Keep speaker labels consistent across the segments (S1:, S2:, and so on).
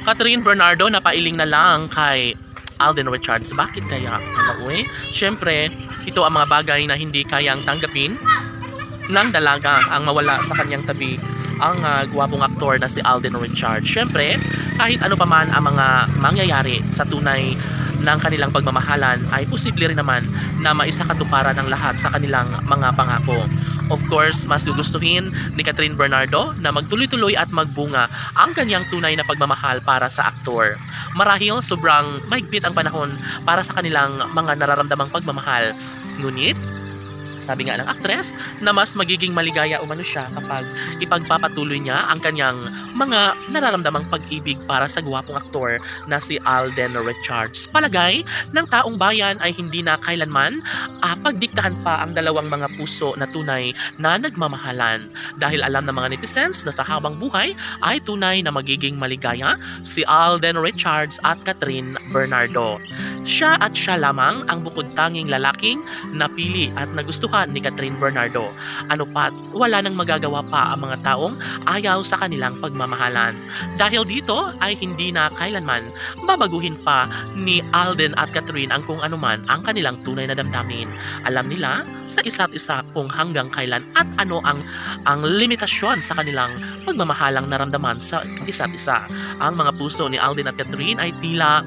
S1: Catherine Bernardo napailing na lang kay Alden Richards. Bakit kaya? Siyempre, ito ang mga bagay na hindi kayang tanggapin ng dalaga ang mawala sa kanyang tabi ang gwapong aktor na si Alden Richards. Siyempre, kahit ano pa man ang mga mangyayari sa tunay ng kanilang pagmamahalan ay posible rin naman na maisakatuparan ng lahat sa kanilang mga pangako. Of course, mas gugustuhin ni Catherine Bernardo na magtuloy-tuloy at magbunga ang kanyang tunay na pagmamahal para sa aktor. Marahil sobrang mahigpit ang panahon para sa kanilang mga nararamdamang pagmamahal. Ngunit, sabi nga ng aktres na mas magiging maligaya umano siya kapag ipagpapatuloy niya ang kanyang mga nararamdamang pag-ibig para sa gwapong aktor na si Alden Richards. Palagay ng taong bayan ay hindi na kailanman pagdiktahan pa ang dalawang mga puso na tunay na nagmamahalan dahil alam ng mga netizens na sa habang buhay ay tunay na magiging maligaya si Alden Richards at Catherine Bernardo. Siya at siya lamang ang bukod tanging lalaking napili at nagustuhan ni Catherine Bernardo. Ano pat, wala nang magagawa pa ang mga taong ayaw sa kanilang pagmamahalan. Dahil dito ay hindi na kailanman babaguhin pa ni Alden at Catherine ang kung anuman ang kanilang tunay na damdamin. Alam nila sa isa't isa kung hanggang kailan at ano ang limitasyon sa kanilang pagmamahalang naramdaman sa isa't isa. Ang mga puso ni Alden at Catherine ay tila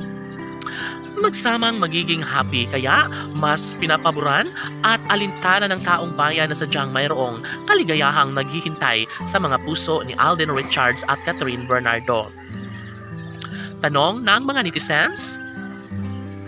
S1: magsamang magiging happy, kaya mas pinapaboran at alintana ng taong bayan na sadyang mayroong kaligayahang naghihintay sa mga puso ni Alden Richards at Catherine Bernardo. Tanong ng mga netizens,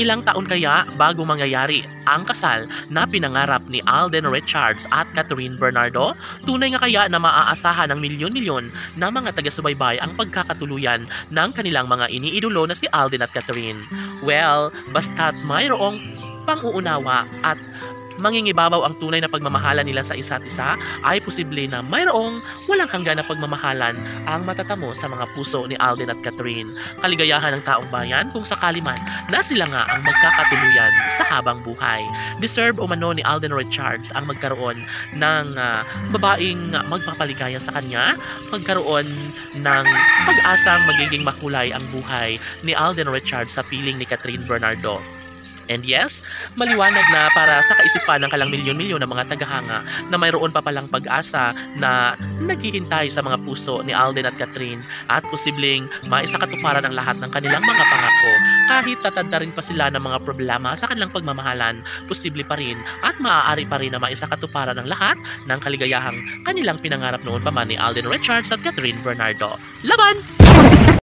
S1: ilang taon kaya bago mangyayari ang kasal na pinangarap ni Alden Richards at Catherine Bernardo? Tunay nga kaya na maaasahan ng milyon-milyon na mga taga-subaybay ang pagkakatuluyan ng kanilang mga iniidolo na si Alden at Catherine? Well, basta't mayroong pang-uunawa at mangingibabaw ang tunay na pagmamahalan nila sa isa't isa, ay posible na mayroong walang hanggan na pagmamahalan ang matatamo sa mga puso ni Alden at Catherine. Kaligayahan ng taong bayan kung sakali man na sila nga ang magkakatuluyan sa habang buhay. Deserve umano ni Alden Richards ang magkaroon ng babaeng magpapaligaya sa kanya, magkaroon ng pag-asang magiging makulay ang buhay ni Alden Richards sa piling ni Catherine Bernardo. And yes, maliwanag na para sa kaisipan ng kalang milyon-milyon na mga tagahanga na mayroon pa palang pag-asa na naghihintay sa mga puso ni Alden at Catherine at posibleng maisakatuparan ang lahat ng kanilang mga pangako. Kahit tatanda rin pa sila ng mga problema sa kanilang pagmamahalan, posible pa rin at maaari pa rin na maisakatuparan ang lahat ng kaligayahang kanilang pinangarap noon pa man ni Alden Richards at Catherine Bernardo. Laban!